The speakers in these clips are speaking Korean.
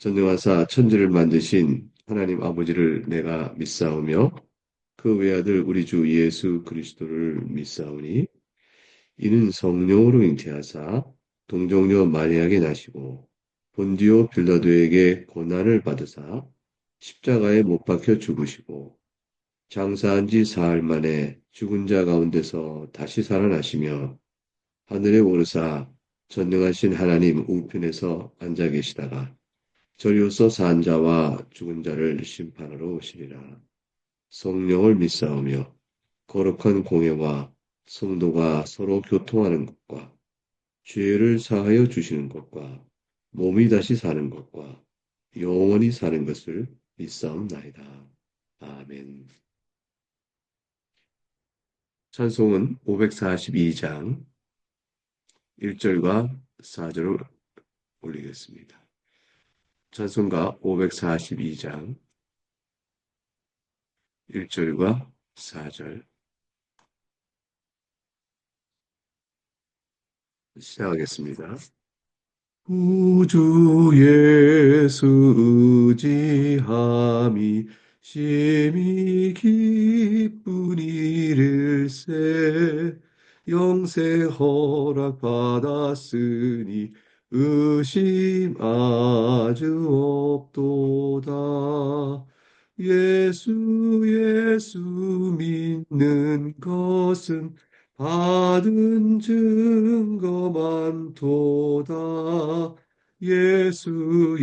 전능하사 천지를 만드신 하나님 아버지를 내가 믿사오며 그 외아들 우리 주 예수 그리스도를 믿사오니 이는 성령으로 잉태하사 동정녀 마리아에게 나시고 본디오 빌라도에게 고난을 받으사 십자가에 못 박혀 죽으시고 장사한 지 사흘 만에 죽은 자 가운데서 다시 살아나시며 하늘에 오르사 전능하신 하나님 우편에서 앉아 계시다가 저리로서 산 자와 죽은 자를 심판하러 오시리라. 성령을 믿사오며 거룩한 공예와 성도가 서로 교통하는 것과 죄를 사하여 주시는 것과 몸이 다시 사는 것과 영원히 사는 것을 믿사옵나이다. 아멘. 찬송은 542장 1절과 4절을 올리겠습니다. 찬송가 542장 1절과 4절 시작하겠습니다. 구주 예수 의지함이 심히 기쁜 일일세 영생 허락 받았으니 의심 아주 없도다. 예수 믿는 것은 받은 증거 많도다. 예수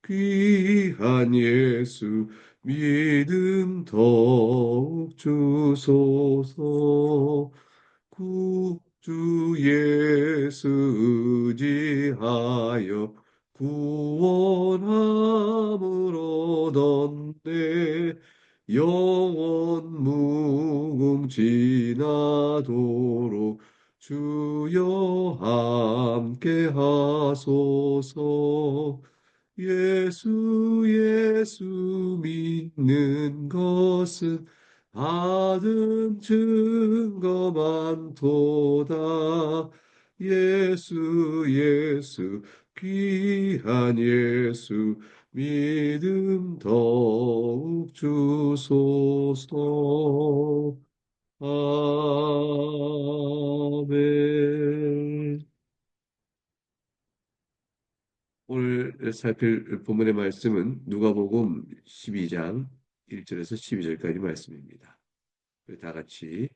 귀한 예수 믿음 더욱 주소서. 구주 예수 의지하여 구원함을 얻었네. 영원 무궁지나도록 주여 함께 하소서. 예수 믿는 것은 받은 증거 많도다. 예수 귀한 예수 믿음 더욱 주소서. 아멘. 오늘 살필 본문의 말씀은 누가복음 12장 1절에서 12절까지 말씀입니다. 우리 다 같이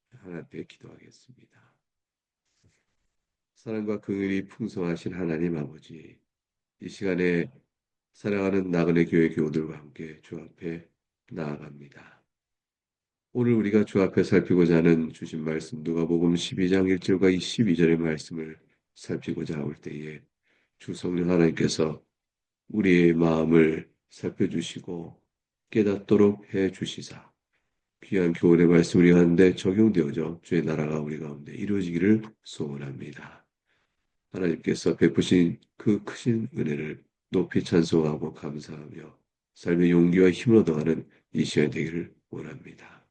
하나님 앞에 기도하겠습니다. 사랑과 긍휼이 풍성하신 하나님 아버지, 이 시간에 사랑하는 나그네 교회 교우들과 함께 주 앞에 나아갑니다. 오늘 우리가 주 앞에 살피고자 하는 주신 말씀 누가복음 12장 1절과 12절의 말씀을 살피고자 올 때에 주 성령 하나님께서 우리의 마음을 살펴주시고 깨닫도록 해 주시사 귀한 교훈의 말씀을 하는데 적용되어져 주의 나라가 우리 가운데 이루어지기를 소원합니다. 하나님께서 베푸신 그 크신 은혜를 높이 찬송하고 감사하며 삶의 용기와 힘을 얻어가는 이 시간 되기를 원합니다.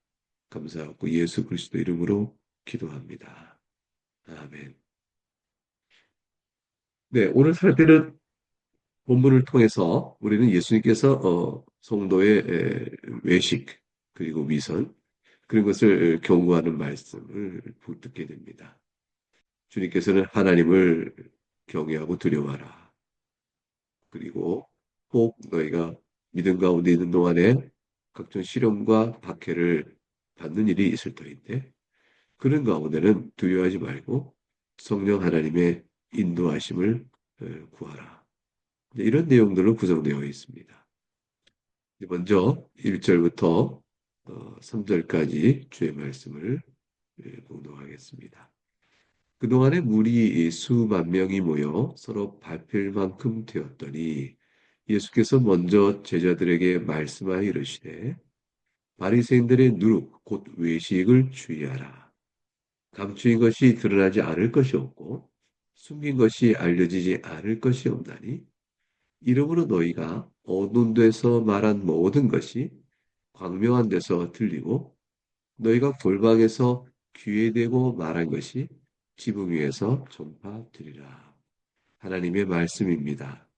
감사하고 예수 그리스도 이름으로 기도합니다. 아멘. 네, 오늘 살피는 본문을 통해서 우리는 예수님께서 성도의 외식 그리고 위선 그런 것을 경고하는 말씀을 듣게 됩니다. 주님께서는 하나님을 경외하고 두려워하라. 그리고 혹 너희가 믿음 가운데 있는 동안에 각종 시련과 박해를 받는 일이 있을 터인데 그런 가운데는 두려워하지 말고 성령 하나님의 인도하심을 구하라. 이런 내용들로 구성되어 있습니다. 먼저 1절부터 3절까지 주의 말씀을 공독하겠습니다. 그동안에 무리 수만 명이 모여 서로 밟힐 만큼 되었더니 예수께서 먼저 제자들에게 말씀하여 이르시되 바리새인들의 누룩 곧 외식을 주의하라. 감추인 것이 드러나지 않을 것이 없고 숨긴 것이 알려지지 않을 것이 없나니 이러므로 너희가 어두운 데서 말한 모든 것이 광명한 데서 들리고 너희가 골방에서 귀에 대고 말한 것이 지붕 위에서 전파되리라. 하나님의 말씀입니다.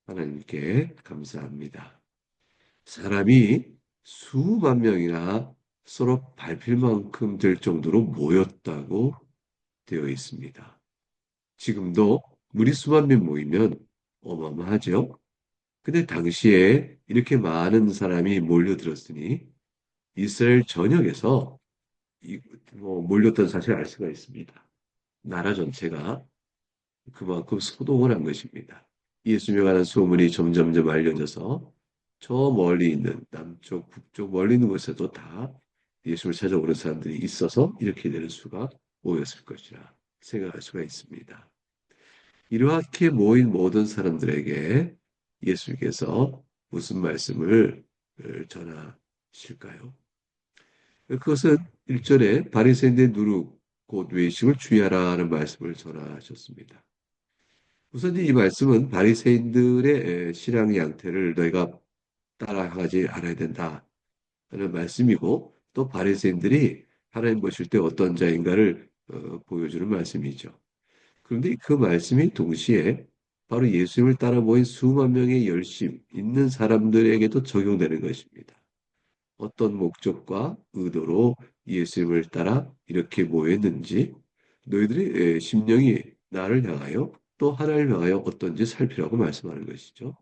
하나님께 감사합니다. 사람이 수만 명이나 서로 밟힐 만큼 될 정도로 모였다고 되어 있습니다. 지금도 무리수만 명 모이면 어마어마하죠. 근데 당시에 이렇게 많은 사람이 몰려들었으니 이스라엘 전역에서 몰렸던 사실을 알 수가 있습니다. 나라 전체가 그만큼 소동을 한 것입니다. 예수님에 관한 소문이 점점점 알려져서 저 멀리 있는 남쪽, 북쪽 멀리 있는 곳에도 다 예수를 찾아오는 사람들이 있어서 이렇게 되는 수가 모였을 것이라 생각할 수가 있습니다. 이렇게 모인 모든 사람들에게 예수께서 무슨 말씀을 전하실까요? 그것은 1절에 바리새인의 누룩 곧 외식을 주의하라는 말씀을 전하셨습니다. 우선 이 말씀은 바리새인들의 신앙 양태를 너희가 따라가지 않아야 된다 하는 말씀이고 또 바리새인들이 하나님 보실 때 어떤 자인가를 보여주는 말씀이죠. 그런데 그 말씀이 동시에 바로 예수님을 따라 모인 수만 명의 열심 있는 사람들에게도 적용되는 것입니다. 어떤 목적과 의도로 예수님을 따라 이렇게 모였는지 너희들의 심령이 나를 향하여 또 하나님을 향하여 어떤지 살피라고 말씀하는 것이죠.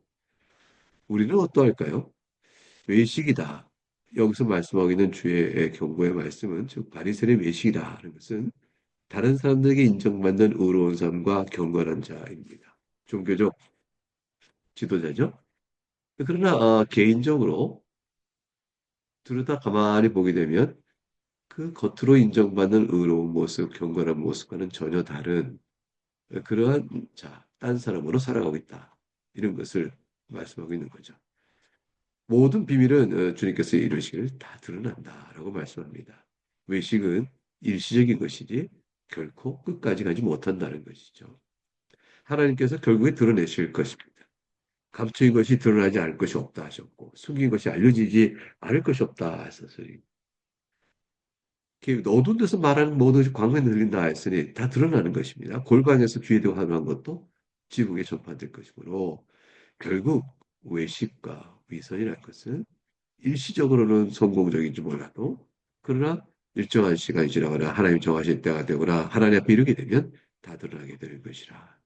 우리는 어떠할까요? 외식이다. 여기서 말씀하고 있는 주의 경고의 말씀은 즉 바리새인의 외식이다 하는 것은 다른 사람들에게 인정받는 의로운 삶과 경건한 자입니다. 종교적 지도자죠. 그러나 개인적으로 들여다 가만히 보게 되면 그 겉으로 인정받는 의로운 모습, 경건한 모습과는 전혀 다른 그러한 딴 사람으로 살아가고 있다. 이런 것을 말씀하고 있는 거죠. 모든 비밀은 주님께서 이루시기를 다 드러난다라고 말씀합니다. 외식은 일시적인 것이지 결코 끝까지 가지 못한다는 것이죠. 하나님께서 결국에 드러내실 것입니다. 감추인 것이 드러나지 않을 것이 없다 하셨고 숨긴 것이 알려지지 않을 것이 없다 하셨으니 이렇게 어두운 데서 말하는 모든 것이 광명에 들린다 했으니 다 드러나는 것입니다. 골방에서 귀에 대고 하는 것도 지붕에 전파될 것이므로 결국 외식과 위선이라는 것은 일시적으로는 성공적인지 몰라도 그러나 일정한 시간이 지나거나 하나님 정하실 때가 되거나 하나님 앞에 이르게 되면 다 드러나게 되는 것이라.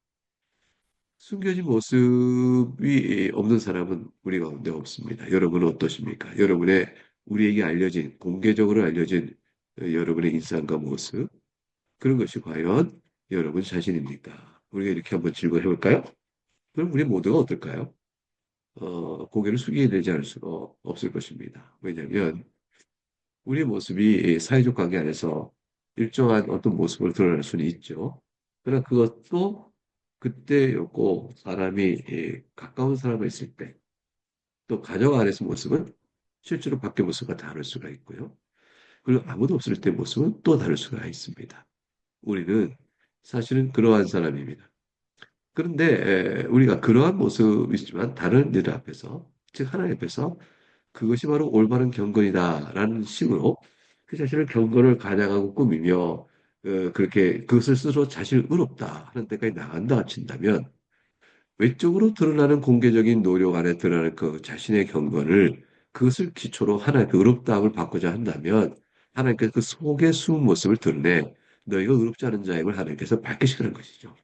숨겨진 모습이 없는 사람은 우리 가운데 없습니다. 여러분은 어떠십니까? 우리에게 알려진 공개적으로 알려진 여러분의 인상과 모습 그런 것이 과연 여러분 자신입니까? 우리가 이렇게 한번 질문해 볼까요? 그럼 우리 모두가 어떨까요? 고개를 숙이게 되지 않을 수가 없을 것입니다. 왜냐하면 우리 모습이 사회적 관계 안에서 일정한 어떤 모습으로 드러날 수는 있죠. 그러나 그것도 그때였고 사람이 가까운 사람과 있을 때 또 가정 안에서 모습은 실제로 밖의 모습과 다를 수가 있고요. 그리고 아무도 없을 때 모습은 또 다를 수가 있습니다. 우리는 사실은 그러한 사람입니다. 그런데 우리가 그러한 모습이지만 다른 일 앞에서 즉 하나님 앞에서 그것이 바로 올바른 경건이다라는 식으로 그 자신을 경건을 가장하고 꾸미며 그렇게 그것을 스스로 자신을 의롭다 하는 데까지 나간다 친다면 외적으로 드러나는 공개적인 노력 안에 드러나는 그 자신의 경건을 그것을 기초로 하나님께 의롭다함을 받고자 한다면 하나님께서 그 속의 숨은 모습을 드러내 너희가 의롭지 않은 자임을 하나님께서 밝히시는 것이죠.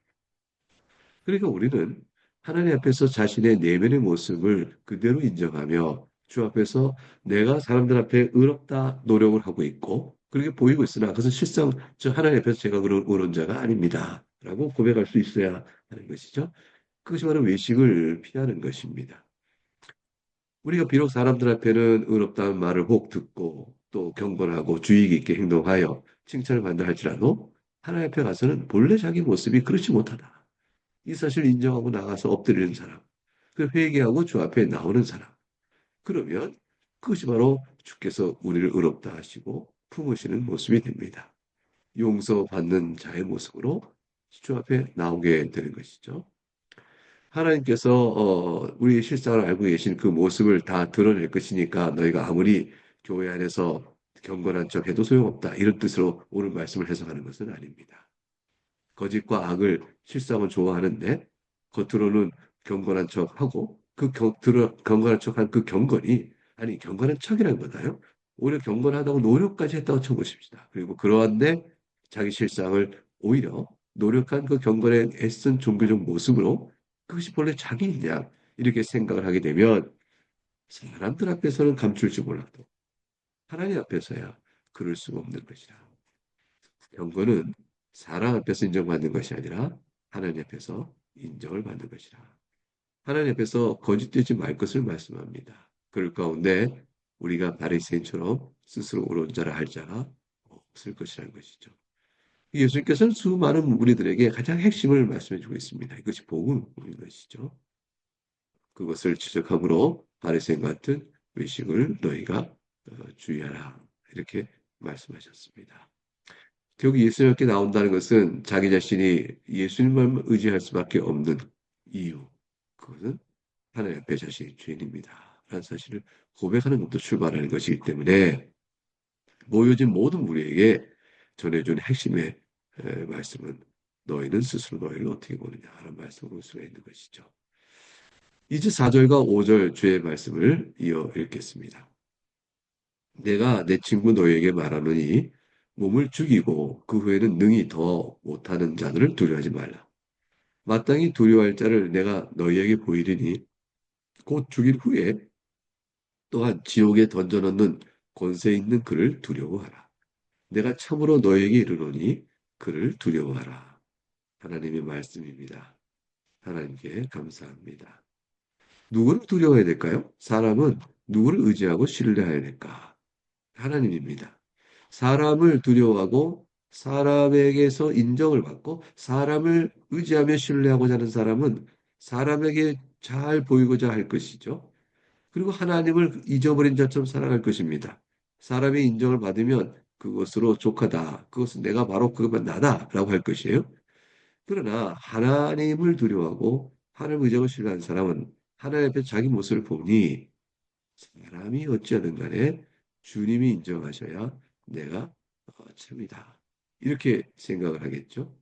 그러니까 우리는 하나님 앞에서 자신의 내면의 모습을 그대로 인정하며 주 앞에서 내가 사람들 앞에 의롭다 노력을 하고 있고 그렇게 보이고 있으나 그것은 실상 저 하나님 앞에서 제가 그런 의로운 자가 아닙니다. 라고 고백할 수 있어야 하는 것이죠. 그것이 바로 외식을 피하는 것입니다. 우리가 비록 사람들 앞에는 의롭다는 말을 혹 듣고 또 경건하고 주의 깊게 행동하여 칭찬을 받는다 할지라도 하나님 앞에 가서는 본래 자기 모습이 그렇지 못하다. 이 사실을 인정하고 나가서 엎드리는 사람, 그 회개하고 주 앞에 나오는 사람. 그러면 그것이 바로 주께서 우리를 의롭다 하시고 품으시는 모습이 됩니다. 용서받는 자의 모습으로 주 앞에 나오게 되는 것이죠. 하나님께서 우리의 실상을 알고 계신 그 모습을 다 드러낼 것이니까 너희가 아무리 교회 안에서 경건한 척 해도 소용없다. 이런 뜻으로 오늘 말씀을 해석하는 것은 아닙니다. 거짓과 악을 실상은 좋아하는데 겉으로는 경건한 척하고 경건한 척한 그 경건이 아니 경건한 척이란 거다요. 오히려 경건하다고 노력까지 했다고 쳐보십시다. 그리고 그러한데 자기 실상을 오히려 노력한 그 경건에 애쓴 종교적 모습으로 그것이 본래 자기이냐 이렇게 생각을 하게 되면 사람들 앞에서는 감출지 몰라도 하나님 앞에서야 그럴 수가 없는 것이라. 경건은 사람 앞에서 인정받는 것이 아니라 하나님 앞에서 인정을 받는 것이라. 하나님 앞에서 거짓되지 말 것을 말씀합니다. 그럴 가운데 우리가 바리새인처럼 스스로 옳은 자라 할 자가 없을 것이라는 것이죠. 예수님께서는 수많은 무리들에게 가장 핵심을 말씀해 주고 있습니다. 이것이 복음인 것이죠. 그것을 지적함으로 바리새인 같은 외식을 너희가 주의하라 이렇게 말씀하셨습니다. 결국 예수님께 나온다는 것은 자기 자신이 예수님만 의지할 수밖에 없는 이유. 그것은 하나님 앞에 자신이 죄인입니다. 라는 사실을 고백하는 것도 출발하는 것이기 때문에 모여진 모든 무리에게 전해준 핵심의 말씀은 너희는 스스로 너희를 어떻게 보느냐 하는 말씀을 볼 수가 있는 것이죠. 이제 4절과 5절 주의 말씀을 이어 읽겠습니다. 내가 내 친구 너희에게 말하노니 몸을 죽이고 그 후에는 능히 더 못하는 자들을 두려워하지 말라. 마땅히 두려워할 자를 내가 너희에게 보이리니 곧 죽일 후에 또한 지옥에 던져넣는 권세 있는 그를 두려워하라. 내가 참으로 너희에게 이르노니 그를 두려워하라. 하나님의 말씀입니다. 하나님께 감사합니다. 누구를 두려워해야 될까요? 사람은 누구를 의지하고 신뢰해야 될까? 하나님입니다. 사람을 두려워하고 사람에게서 인정을 받고 사람을 의지하며 신뢰하고자 하는 사람은 사람에게 잘 보이고자 할 것이죠. 그리고 하나님을 잊어버린 자처럼 살아갈 것입니다. 사람의 인정을 받으면 그것으로 족하다. 그것은 내가 바로 그것만 나다라고 할 것이에요. 그러나 하나님을 두려워하고 하나님을 의지하고 신뢰하는 사람은 하나님 앞에 자기 모습을 보니 사람이 어찌하든 간에 주님이 인정하셔야 내가 참이다. 이렇게 생각을 하겠죠.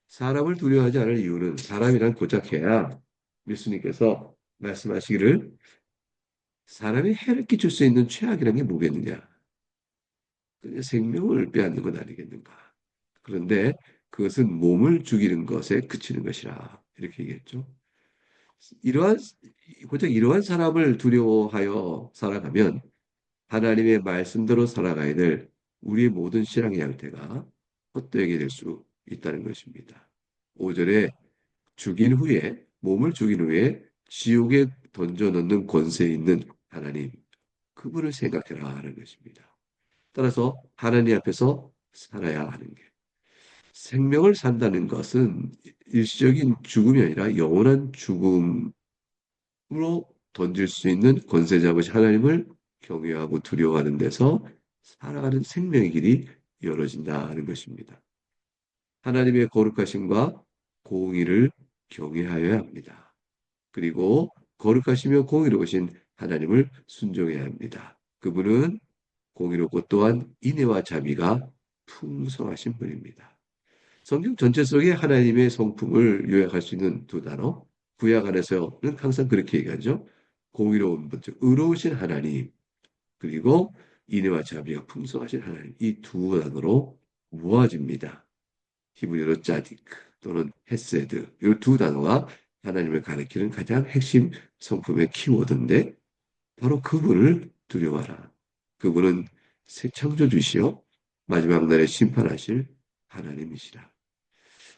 사람을 두려워하지 않을 이유는 사람이란 고작 해야 예수님께서 말씀하시기를 사람이 해를 끼칠 수 있는 최악이라는 게 뭐겠느냐. 그냥 생명을 빼앗는 건 아니겠는가. 그런데 그것은 몸을 죽이는 것에 그치는 것이라. 이렇게 얘기했죠. 이러한, 고작 이러한 사람을 두려워하여 살아가면 하나님의 말씀대로 살아가야 될 우리의 모든 신앙의 양태가 헛되게 될 수 있다는 것입니다. 5절에 죽인 후에, 몸을 죽인 후에 지옥에 던져넣는 권세 있는 하나님, 그분을 생각해라 하는 것입니다. 따라서 하나님 앞에서 살아야 하는 게 생명을 산다는 것은 일시적인 죽음이 아니라 영원한 죽음으로 던질 수 있는 권세 잡으신 하나님을 경외하고 두려워하는 데서 살아가는 생명의 길이 열어진다는 것입니다. 하나님의 거룩하심과 공의를 경외하여야 합니다. 그리고 거룩하시며 공의로우신 하나님을 순종해야 합니다. 그분은 공의롭고 또한 인애와 자비가 풍성하신 분입니다. 성경 전체 속에 하나님의 성품을 요약할 수 있는 두 단어, 구약 안에서는 항상 그렇게 얘기하죠. 공의로운 분, 즉 의로우신 하나님, 그리고 인애와 자비가 풍성하신 하나님, 이 두 단어로 모아집니다. 히브리어로 짜디크 또는 헤세드, 이 두 단어가 하나님을 가리키는 가장 핵심 성품의 키워드인데 바로 그분을 두려워하라. 그분은 새 창조주시요 마지막 날에 심판하실 하나님이시라.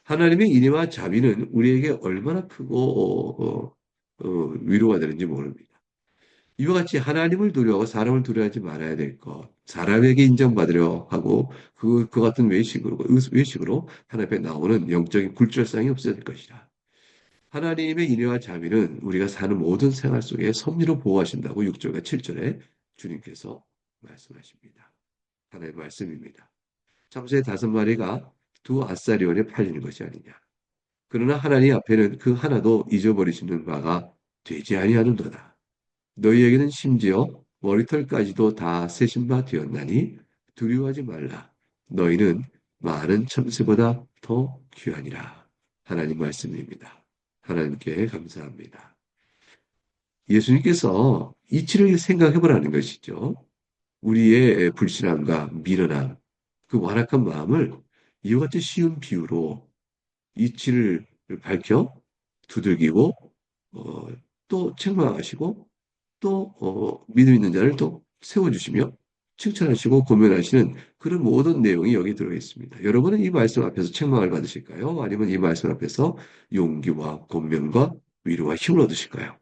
하나님의 인애와 자비는 우리에게 얼마나 크고 위로가 되는지 모릅니다. 이와 같이 하나님을 두려워하고 사람을 두려워하지 말아야 될 것, 사람에게 인정받으려 하고 그 같은 외식으로 하나님 앞에 나오는 영적인 굴절상이 없어야 될 것이라. 하나님의 인애와 자비는 우리가 사는 모든 생활 속에 섭리로 보호하신다고 6절과 7절에 주님께서 말씀하십니다. 하나님의 말씀입니다. 참새 5마리가 두 아사리온에 팔리는 것이 아니냐. 그러나 하나님 앞에는 그 하나도 잊어버리시는 바가 되지 아니하는도다. 너희에게는 심지어 머리털까지도 다 세신 바 되었나니 두려워하지 말라. 너희는 많은 참새보다 더 귀하니라. 하나님 말씀입니다. 하나님께 감사합니다. 예수님께서 이치를 생각해 보라는 것이죠. 우리의 불신함과 미련함, 그 완악한 마음을 이와 같이 쉬운 비유로 이치를 밝혀 두들기고 어, 또 책망하시고 또 믿음 있는 자를 또 세워주시며 칭찬하시고 고면하시는 그런 모든 내용이 여기 들어 있습니다. 여러분은 이 말씀 앞에서 책망을 받으실까요? 아니면 이 말씀 앞에서 용기와 권면과 위로와 힘을 얻으실까요?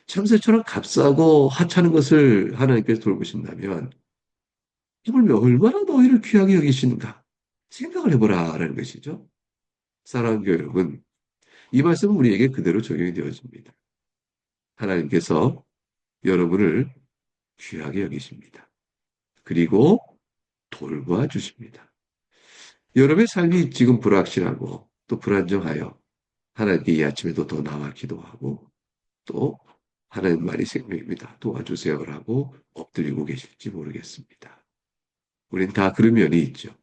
참새처럼 값싸고 하찮은 것을 하나님께서 돌보신다면 하물며 얼마나 너희를 귀하게 여기시는가 생각을 해보라라는 것이죠. 사랑하는 교회 여러분, 이 말씀은 우리에게 그대로 적용이 되어집니다. 하나님께서 여러분을 귀하게 여기십니다. 그리고 돌봐주십니다. 여러분의 삶이 지금 불확실하고 또 불안정하여 하나님께 이 아침에도 더 나와 기도하고 또 하나님 말이 생명입니다. 도와주세요라고 엎드리고 계실지 모르겠습니다. 우린 다 그런 면이 있죠.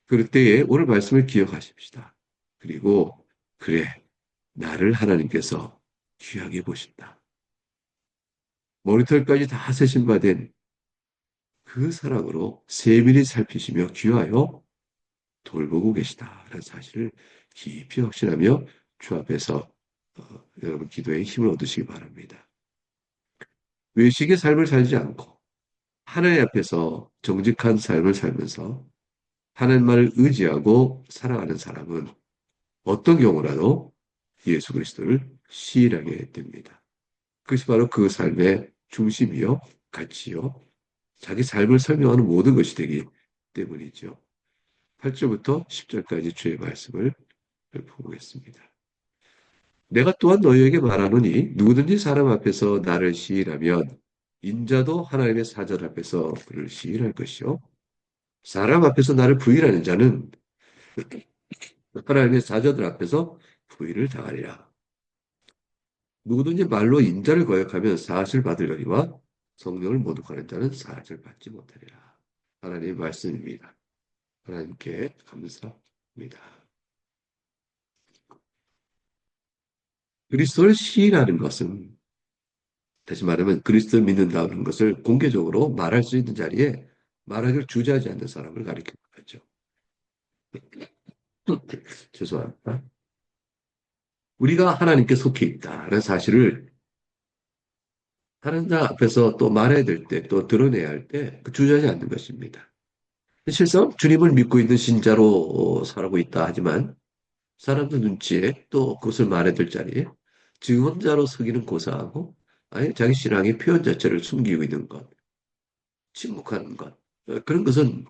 그럴 때에 오늘 말씀을 기억하십시다. 그리고 그래, 나를 하나님께서 귀하게 보신다. 머리털까지 다 세신 바 된 그 사랑으로 세밀히 살피시며 귀하여 돌보고 계시다라는 사실을 깊이 확신하며 주 앞에서 여러분 기도에 힘을 얻으시기 바랍니다. 외식의 삶을 살지 않고 하나님 앞에서 정직한 삶을 살면서 하나님만을 의지하고 살아가는 사람은 어떤 경우라도 예수 그리스도를 시인하게 됩니다. 그것이 바로 그 삶의 중심이요, 가치요, 자기 삶을 설명하는 모든 것이 되기 때문이죠. 8절부터 10절까지 주의 말씀을 보겠습니다. 내가 또한 너희에게 말하노니 누구든지 사람 앞에서 나를 시인하면 인자도 하나님의 사절 앞에서 그를 시인할 것이요. 사람 앞에서 나를 부인하는 자는 하나님의 사자들 앞에서 부인을 당하리라. 누구든지 말로 인자를 거역하면 사실 받으려니와 성령을 모독하는 자는 사실 받지 못하리라. 하나님의 말씀입니다. 하나님께 감사합니다. 그리스도를 시인하는 것은 다시 말하면 그리스도를 믿는다는 것을 공개적으로 말할 수 있는 자리에 말하기를 주저하지 않는 사람을 가리키는 거죠. 죄송합니다. 우리가 하나님께 속해 있다는 사실을 다른 자 앞에서 또 말해야 될 때, 또 드러내야 할 때, 그 주저하지 않는 것입니다. 실상 주님을 믿고 있는 신자로 살고 있다 하지만 사람들 눈치에 또 그것을 말해야 될 자리에 증언자로 서기는 고사하고 아예 자기 신앙의 표현 자체를 숨기고 있는 것, 침묵하는 것, 그런 것은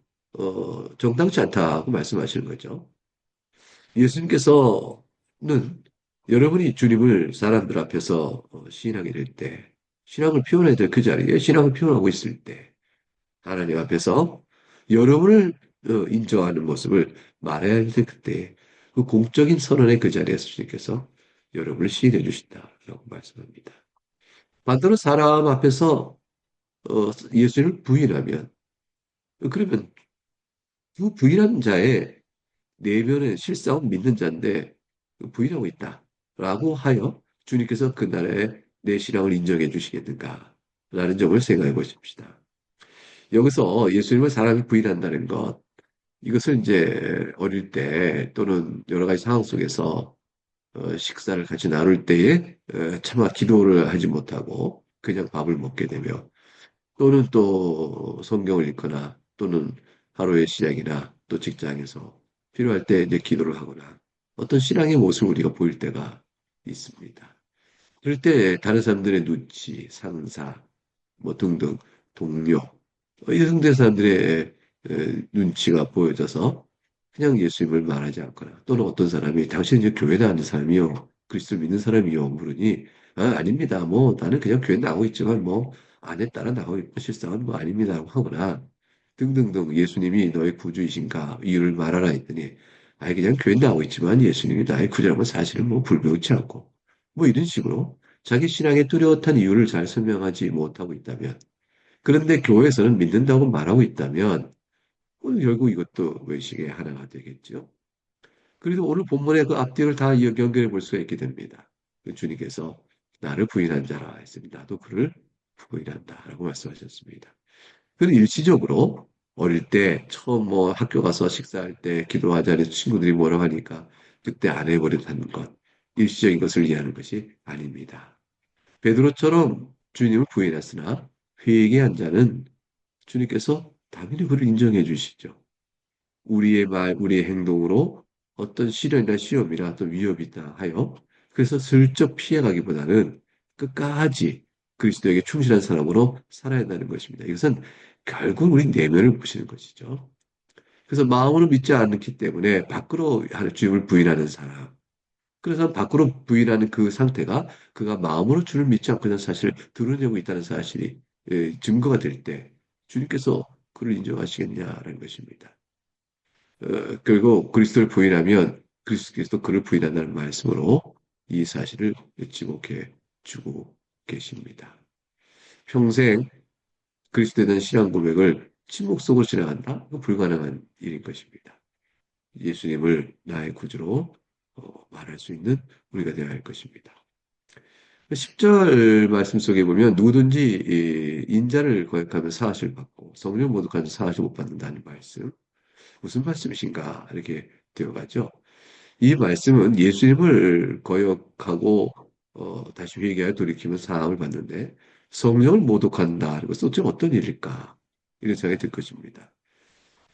정당치 않다고 말씀하시는 거죠. 예수님께서는 여러분이 주님을 사람들 앞에서 시인하게 될 때, 신앙을 표현해야 될 그 자리에 신앙을 표현하고 있을 때, 하나님 앞에서 여러분을 인정하는 모습을 말해야 할 때 그때 그 공적인 선언의 그 자리에서 주님께서 여러분을 시인해 주신다라고 말씀합니다. 반대로 사람 앞에서 예수님을 부인하면 그러면 그 부인한 자의 내면의 실상은 믿는 자인데 부인하고 있다라고 하여 주님께서 그날에 내 신앙을 인정해 주시겠는가? 라는 점을 생각해 보십시다. 여기서 예수님을 사람이 부인한다는 것, 이것을 이제 어릴 때 또는 여러 가지 상황 속에서 식사를 같이 나눌 때에 차마 기도를 하지 못하고 그냥 밥을 먹게 되며 또는 또 성경을 읽거나 또는 하루의 시작이나 또 직장에서 필요할 때 이제 기도를 하거나 어떤 신앙의 모습을 우리가 보일 때가 있습니다. 그럴 때 다른 사람들의 눈치, 상사, 뭐 등등, 동료, 이런 등등 사람들의 눈치가 보여져서 그냥 예수님을 말하지 않거나 또는 어떤 사람이 당신은 이제 교회 다니는 사람이요. 그리스도를 믿는 사람이요. 물으니 아닙니다. 뭐 나는 그냥 교회 나가고 있지만 뭐 아내 따라 나가고 있고 실상은 뭐 아닙니다. 라고 하거나 등등등 예수님이 너의 구주이신가 이유를 말하라 했더니 아예 그냥 교회 나가고 있지만 예수님이 나의 구주라면 사실은 뭐 불명치 않고 뭐 이런 식으로 자기 신앙의 뚜렷한 이유를 잘 설명하지 못하고 있다면 그런데 교회에서는 믿는다고 말하고 있다면 결국 이것도 외식의 하나가 되겠죠. 그래도 오늘 본문의 그 앞뒤를 다 연결해 볼 수가 있게 됩니다. 그 주님께서 나를 부인한 자라 했으니 나도 그를 부인한다라고 말씀하셨습니다. 그는 일시적으로 어릴 때 처음 뭐 학교 가서 식사할 때 기도하자니 친구들이 뭐라고 하니까 그때 안 해버린다는 것, 일시적인 것을 이해하는 것이 아닙니다. 베드로처럼 주님을 부인했으나 회개한 자는 주님께서 당연히 그를 인정해 주시죠. 우리의 말, 우리의 행동으로 어떤 시련이나 시험이나 어떤 위협이 있다 하여 그래서 슬쩍 피해가기보다는 끝까지 그리스도에게 충실한 사람으로 살아야 한다는 것입니다. 이것은 결국 우리 내면을 보시는 것이죠. 그래서 마음으로 믿지 않기 때문에 밖으로 주님을 부인하는 사람. 그래서 밖으로 부인하는 그 상태가 그가 마음으로 주를 믿지 않고 있는 사실을 드러내고 있다는 사실이 증거가 될 때 주님께서 그를 인정하시겠냐라는 것입니다. 그리고 그리스도를 부인하면 그리스도께서 그를 부인한다는 말씀으로 이 사실을 지목해 주고 계십니다. 평생 그리스도에 대한 신앙 고백을 침묵 속으로 지나간다? 그 불가능한 일인 것입니다. 예수님을 나의 구주로 말할 수 있는 우리가 되어야 할 것입니다. 10절 말씀 속에 보면 누구든지 인자를 거역하면 사하실 받고 성령 모독하면 사하실 못 받는다는 말씀. 무슨 말씀이신가? 이렇게 되어가죠. 이 말씀은 예수님을 거역하고 다시 회개하여 돌이키면 사함을 받는데 성령을 모독한다. 이것은 어떤 일일까? 이런 생각이 들 것입니다.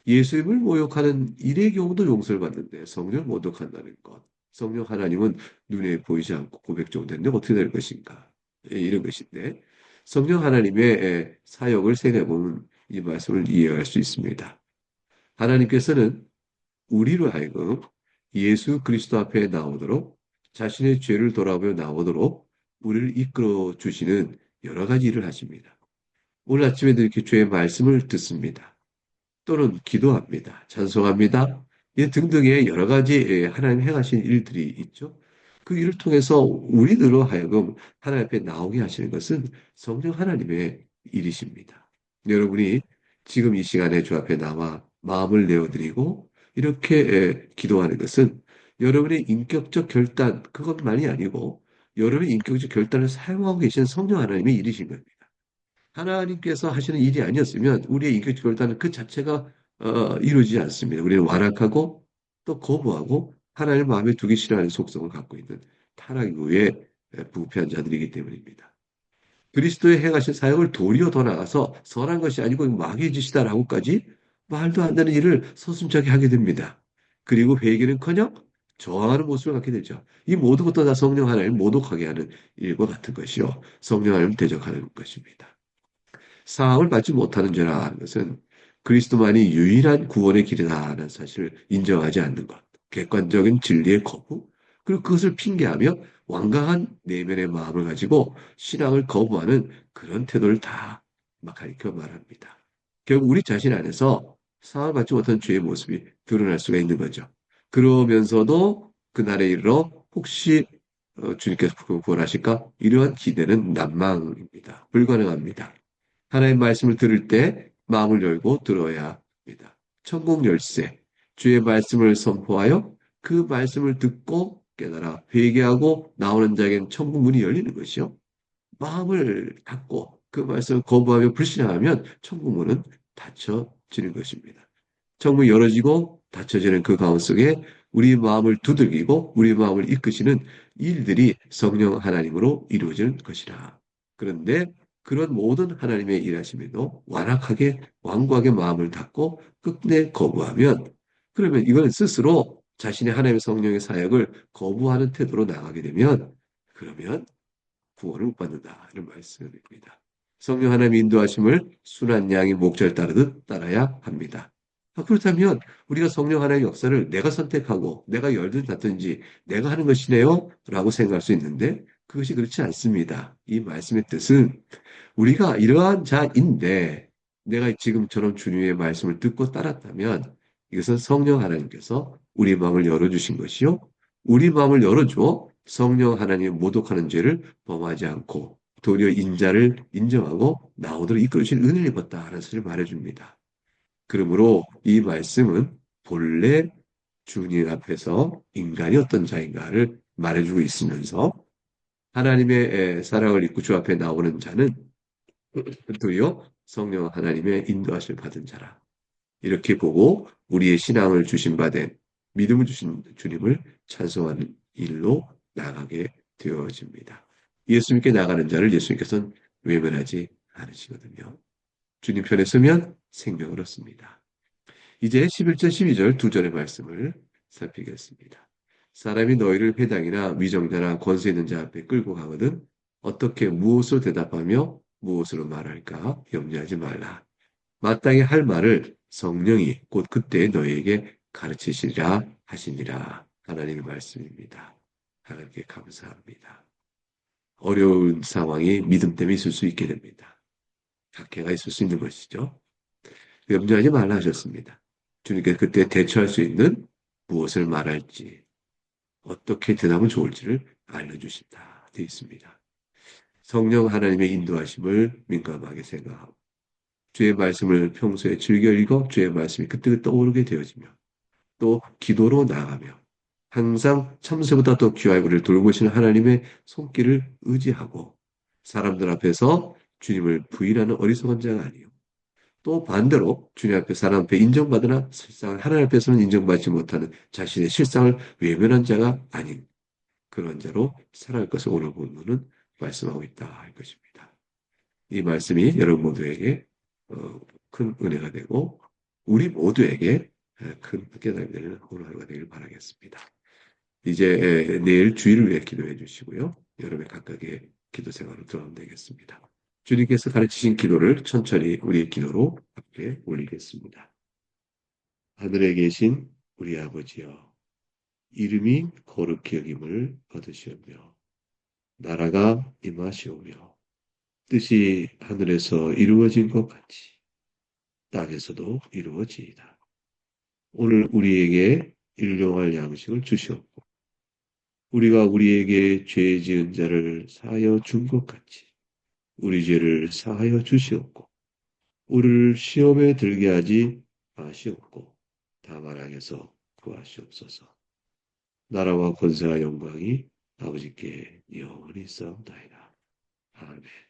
예수님을 모욕하는 일의 경우도 용서를 받는데 성령을 모독한다는 것. 성령 하나님은 눈에 보이지 않고 고백적으로 되는데 어떻게 될 것인가? 이런 것인데 성령 하나님의 사역을 생각해보면 이 말씀을 이해할 수 있습니다. 하나님께서는 우리로 하여금 예수 그리스도 앞에 나오도록 자신의 죄를 돌아보며 나오도록 우리를 이끌어 주시는 여러 가지 일을 하십니다. 오늘 아침에도 이렇게 주의 말씀을 듣습니다. 또는 기도합니다. 찬송합니다. 이 등등의 여러 가지 하나님 행하신 일들이 있죠. 그 일을 통해서 우리들로 하여금 하나님 앞에 나오게 하시는 것은 성령 하나님의 일이십니다. 여러분이 지금 이 시간에 주 앞에 나와 마음을 내어드리고 이렇게 기도하는 것은 여러분의 인격적 결단, 그것만이 아니고 여러분의 인격적 결단을 사용하고 계신 성령 하나님의 일이신 겁니다. 하나님께서 하시는 일이 아니었으면 우리의 인격 결단은 그 자체가 이루어지지 않습니다. 우리는 완악하고 또 거부하고 하나님을 마음에 두기 싫어하는 속성을 갖고 있는 타락 이후에 부패한 자들이기 때문입니다. 그리스도의 행하신 사역을 도리어 더 나아가서 선한 것이 아니고 마귀의 짓이다라고까지 말도 안 되는 일을 서슴찮게 하게 됩니다. 그리고 회개는커녕 저항하는 모습을 갖게 되죠. 이 모든 것도 다 성령 하나님을 모독하게 하는 일과 같은 것이요. 성령 하나님을 대적하는 것입니다. 사함을 받지 못하는 죄라는 것은 그리스도만이 유일한 구원의 길이다라는 사실을 인정하지 않는 것, 객관적인 진리의 거부, 그리고 그것을 핑계하며 완강한 내면의 마음을 가지고 신앙을 거부하는 그런 태도를 다 막 가리켜 말합니다. 결국 우리 자신 안에서 사함을 받지 못한 죄의 모습이 드러날 수가 있는 거죠. 그러면서도 그날에 이르러 혹시 주님께서 구원하실까? 이러한 기대는 난망입니다. 불가능합니다. 하나님 말씀을 들을 때 마음을 열고 들어야 합니다. 천국 열쇠, 주의 말씀을 선포하여 그 말씀을 듣고 깨달아 회개하고 나오는 자에게는 천국 문이 열리는 것이요. 마음을 닫고 그 말씀을 거부하며 불신하면 천국 문은 닫혀지는 것입니다. 천국이 열어지고 닫혀지는 그 가운 속에 우리 마음을 두들기고 우리 마음을 이끄시는 일들이 성령 하나님으로 이루어지는 것이라. 그런데 그런 모든 하나님의 일하심에도 완악하게 완고하게 마음을 닫고 끝내 거부하면 그러면 이거는 스스로 자신의 하나님의 성령의 사역을 거부하는 태도로 나가게 되면 그러면 구원을 못 받는다. 이런 말씀입니다. 성령 하나님의 인도하심을 순한 양이 목자를 따르듯 따라야 합니다. 그렇다면 우리가 성령 하나님의 역사를 내가 선택하고 내가 열든 닫든지 내가 하는 것이네요 라고 생각할 수 있는데 그것이 그렇지 않습니다. 이 말씀의 뜻은 우리가 이러한 자인데 내가 지금처럼 주님의 말씀을 듣고 따랐다면 이것은 성령 하나님께서 우리 마음을 열어주신 것이요. 우리 마음을 열어줘 성령 하나님의 모독하는 죄를 범하지 않고 도리어 인자를 인정하고 나오도록 이끌어주신 은혜를 입었다는 사실을 말해줍니다. 그러므로 이 말씀은 본래 주님 앞에서 인간이 어떤 자인가를 말해주고 있으면서 하나님의 사랑을 입고 주 앞에 나오는 자는 도리어 성령 하나님의 인도하심을 받은 자라. 이렇게 보고 우리의 신앙을 주신 바 된 믿음을 주신 주님을 찬송하는 일로 나가게 되어집니다. 예수님께 나가는 자를 예수님께서는 외면하지 않으시거든요. 주님 편에 서면 생명을 얻습니다. 이제 11절, 12절 두 절의 말씀을 살피겠습니다. 사람이 너희를 회당이나 위정자나 권세 있는 자 앞에 끌고 가거든 어떻게 무엇으로 대답하며 무엇으로 말할까 염려하지 말라. 마땅히 할 말을 성령이 곧 그때 너희에게 가르치시리라 하시니라. 하나님의 말씀입니다. 하나님께 감사합니다. 어려운 상황이 믿음 때문에 있을 수 있게 됩니다. 박해가 있을 수 있는 것이죠. 염려하지 말라 하셨습니다. 주님께서 그때 대처할 수 있는 무엇을 말할지, 어떻게 대답하면 좋을지를 알려주신다. 되어 있습니다. 성령 하나님의 인도하심을 민감하게 생각하고, 주의 말씀을 평소에 즐겨 읽어 주의 말씀이 그때그때 떠오르게 되어지며, 또 기도로 나아가며, 항상 참새보다 더 귀하게 우리를 돌보시는 하나님의 손길을 의지하고, 사람들 앞에서 주님을 부인하는 어리석은 자가 아니요. 또 반대로 주님 앞에 사람 앞에 인정받으나 실상 하나님 앞에서는 인정받지 못하는 자신의 실상을 외면한 자가 아닌 그런 자로 살아갈 것을 오늘 본문은 말씀하고 있다 할 것입니다. 이 말씀이 여러분 모두에게 큰 은혜가 되고 우리 모두에게 큰 깨달음이 되는 오늘 하루가 되길 바라겠습니다. 이제 내일 주일을 위해 기도해 주시고요. 여러분의 각각의 기도 생활로 들어가면 되겠습니다. 주님께서 가르치신 기도를 천천히 우리의 기도로 함께 올리겠습니다. 하늘에 계신 우리 아버지여, 이름이 거룩히 여김을 받으시오며, 나라가 임하시오며, 뜻이 하늘에서 이루어진 것 같이 땅에서도 이루어지이다. 오늘 우리에게 일용할 양식을 주시옵고, 우리가 우리에게 죄 지은 자를 사하여 준 것 같이 우리 죄를 사하여 주시옵고, 우리를 시험에 들게 하지 마시옵고, 다만 악에서 구하시옵소서. 나라와 권세와 영광이 아버지께 영원히 있사옵나이다. 아멘.